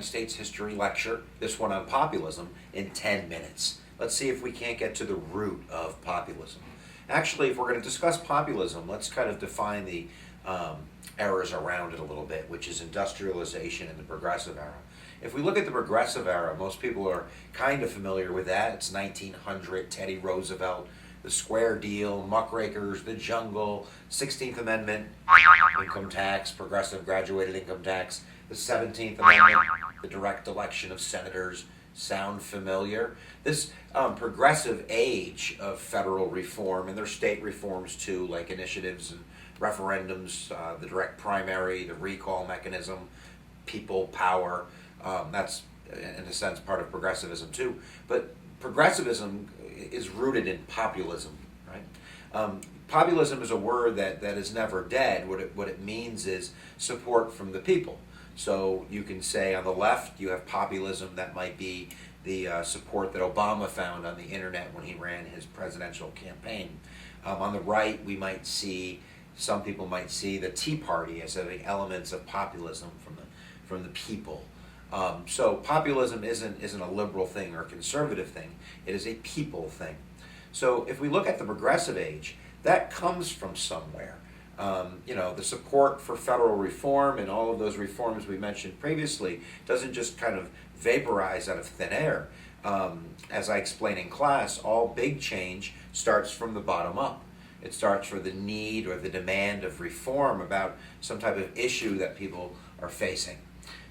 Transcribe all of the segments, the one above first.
United States history lecture, this one on populism, in 10 minutes. Let's see if we can't get to the root of populism. Actually, if we're going to discuss populism, let's kind of define the eras around it a little bit, which is industrialization and the progressive era. If we look at the progressive era, most people are kind of familiar with that. It's 1900, Teddy Roosevelt, the Square Deal, muckrakers, the jungle, 16th Amendment, income tax, progressive graduated income tax, the 17th Amendment, the direct election of senators. Sound familiar? This progressive age of federal reform, and there's state reforms too, like initiatives and referendums, the direct primary, the recall mechanism, people power. That's, in a sense, part of progressivism too. But progressivism is rooted in populism, right? Populism is a word that is never dead. What it means is support from the people. So you can say on the left you have populism, that might be the support that Obama found on the internet when he ran his presidential campaign. On the right we might see, some people might see the Tea Party as having elements of populism from the people. So populism isn't a liberal thing or a conservative thing, it is a people thing. So if we look at the progressive age, that comes from somewhere. The support for federal reform and all of those reforms we mentioned previously doesn't just kind of vaporize out of thin air. As I explain in class, all big change starts from the bottom up. It starts for the need or the demand of reform about some type of issue that people are facing.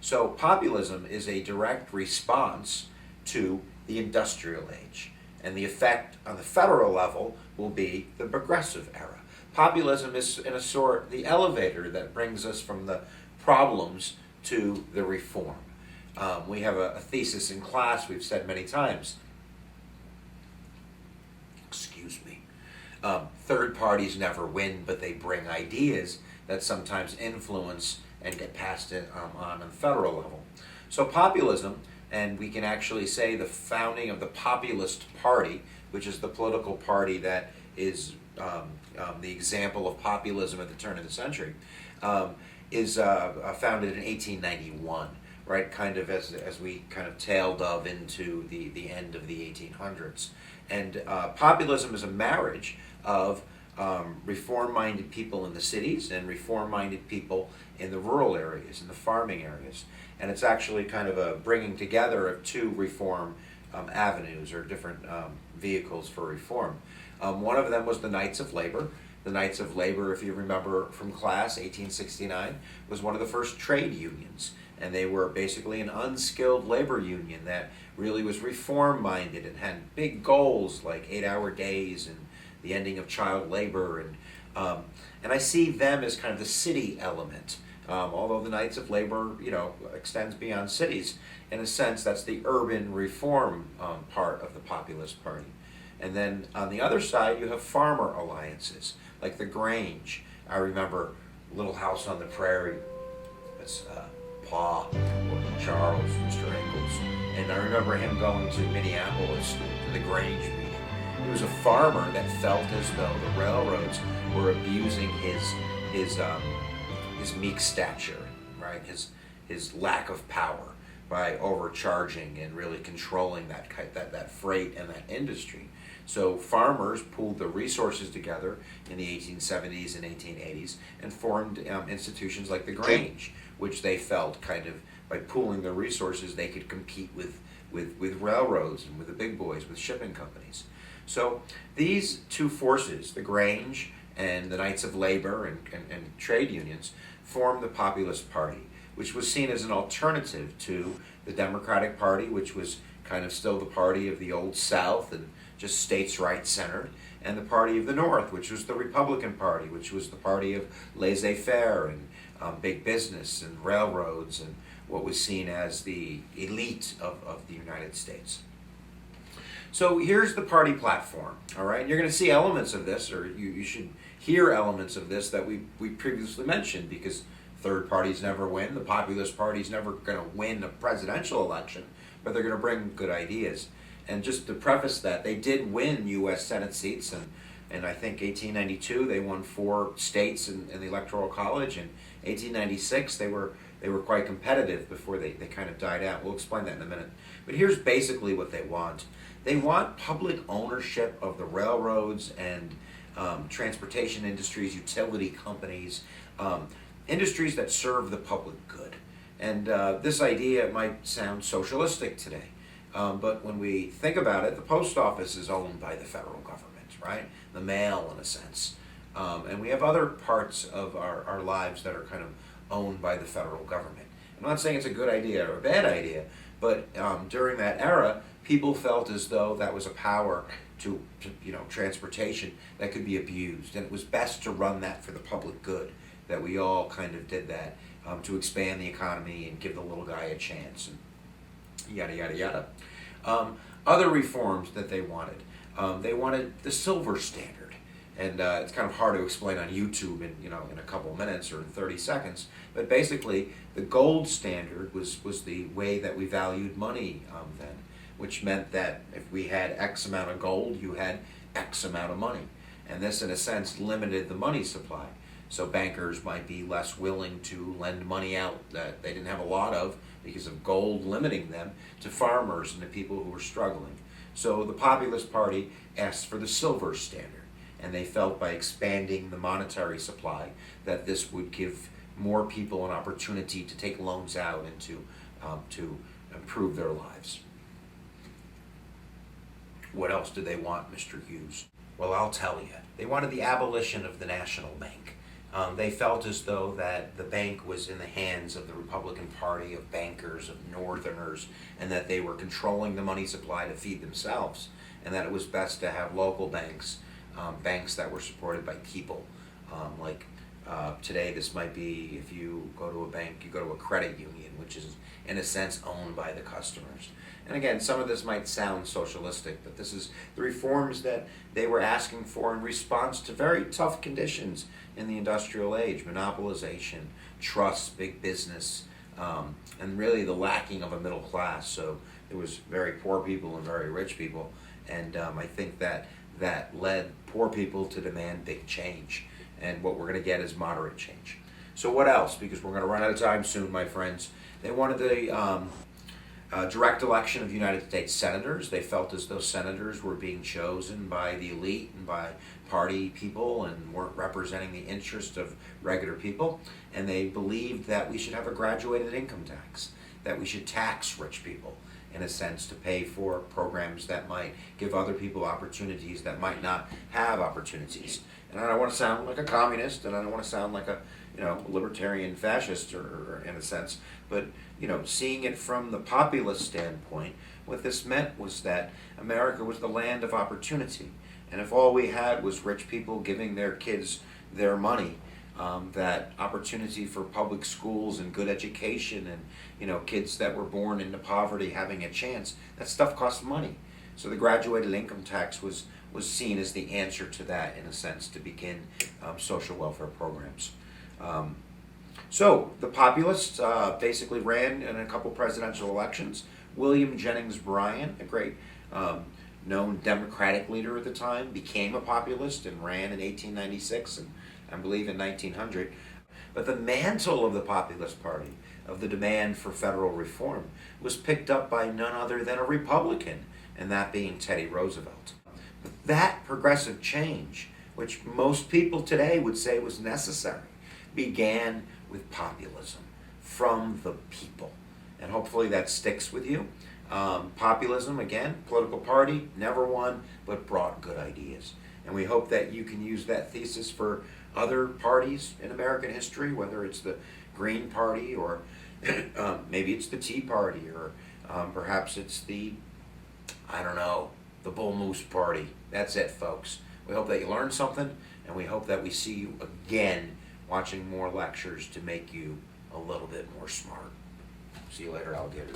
So populism is a direct response to the industrial age, and the effect on the federal level will be the progressive era. Populism is, in a sort, the elevator that brings us from the problems to the reform. We have a thesis in class we've said many times. Excuse me. Third parties never win, but they bring ideas that sometimes influence and get passed on the federal level. So populism, and we can actually say the founding of the Populist Party, which is the political party that is the example of populism at the turn of the century, is founded in 1891, right? Kind of as we kind of tailed of into the end of the 1800s. And populism is a marriage of reform-minded people in the cities and reform-minded people in the rural areas, in the farming areas. And it's actually kind of a bringing together of two reform avenues or different vehicles for reform. One of them was the Knights of Labor. The Knights of Labor, if you remember from class, 1869, was one of the first trade unions. And they were basically an unskilled labor union that really was reform-minded and had big goals like 8-hour days and the ending of child labor. And I see them as kind of the city element. Although the Knights of Labor, extends beyond cities. In a sense, that's the urban reform part of the Populist Party. And then on the other side, you have farmer alliances, like the Grange. I remember Little House on the Prairie. That's Pa or Charles, Mr. Ingalls. And I remember him going to Minneapolis to the Grange meeting. He was a farmer that felt as though the railroads were abusing his meek stature, right? His lack of power by overcharging and really controlling that freight and that industry. So farmers pooled their resources together in the 1870s and 1880s and formed institutions like the Grange, which they felt kind of by pooling their resources they could compete with railroads and with the big boys, with shipping companies. So these two forces, the Grange and the Knights of Labor and trade unions, formed the Populist Party, which was seen as an alternative to the Democratic Party, which was kind of still the party of the old South and just states' rights centered, and the party of the North, which was the Republican Party, which was the party of laissez-faire and big business and railroads and what was seen as the elite of the United States. So here's the party platform, all right? You're going to see elements of this, or you should hear elements of this that we previously mentioned, because third parties never win. The Populist Party's never going to win a presidential election, but they're going to bring good ideas. And just to preface that, they did win U.S. Senate seats, and I think 1892 they won 4 states in the Electoral College. In 1896 they were They were quite competitive before they kind of died out. We'll explain that in a minute. But here's basically what they want. They want public ownership of the railroads and transportation industries, utility companies, industries that serve the public good. And this idea might sound socialistic today, but when we think about it, the post office is owned by the federal government, right? The mail, in a sense. And we have other parts of our lives that are kind of owned by the federal government. I'm not saying it's a good idea or a bad idea, but during that era, people felt as though that was a power to transportation that could be abused, and it was best to run that for the public good, that we all kind of did that to expand the economy and give the little guy a chance, and yada, yada, yada. Other reforms that they wanted the silver standard. And it's kind of hard to explain on YouTube in a couple minutes or in 30 seconds. But basically, the gold standard was the way that we valued money then, which meant that if we had X amount of gold, you had X amount of money. And this, in a sense, limited the money supply. So bankers might be less willing to lend money out that they didn't have a lot of because of gold limiting them to farmers and to people who were struggling. So the Populist Party asked for the silver standard. And they felt by expanding the monetary supply that this would give more people an opportunity to take loans out and to improve their lives. What else did they want, Mr. Hughes? Well, I'll tell you. They wanted the abolition of the National Bank. They felt as though that the bank was in the hands of the Republican Party, of bankers, of Northerners, and that they were controlling the money supply to feed themselves, and that it was best to have local banks, banks that were supported by people. Today, this might be, if you go to a bank, you go to a credit union, which is, in a sense, owned by the customers. And again, some of this might sound socialistic, but this is the reforms that they were asking for in response to very tough conditions in the industrial age: monopolization, trust, big business, and really the lacking of a middle class. So there was very poor people and very rich people, and I think that led poor people to demand big change. And what we're going to get is moderate change. So what else? Because we're going to run out of time soon, my friends. They wanted the direct election of United States senators. They felt as though senators were being chosen by the elite and by party people and weren't representing the interest of regular people. And they believed that we should have a graduated income tax, that we should tax rich people, in a sense, to pay for programs that might give other people opportunities that might not have opportunities. And I don't want to sound like a communist, and I don't want to sound like a libertarian fascist, or in a sense, but seeing it from the populist standpoint, what this meant was that America was the land of opportunity, and if all we had was rich people giving their kids their money, that opportunity for public schools and good education and kids that were born into poverty having a chance, that stuff costs money. So the graduated income tax was seen as the answer to that, in a sense, to begin social welfare programs. So the Populists basically ran in a couple presidential elections. William Jennings Bryan, a great known Democratic leader at the time, became a populist and ran in 1896 and I believe in 1900. But the mantle of the Populist Party, of the demand for federal reform, was picked up by none other than a Republican, and that being Teddy Roosevelt. But that progressive change, which most people today would say was necessary, began with populism, from the people. And hopefully that sticks with you. Populism, again, political party, never won, but brought good ideas. And we hope that you can use that thesis for other parties in American history, whether it's the Green Party or maybe it's the Tea Party, or perhaps it's the Bull Moose Party. That's it, folks. We hope that you learned something, and we hope that we see you again watching more lectures to make you a little bit more smart. See you later, alligator.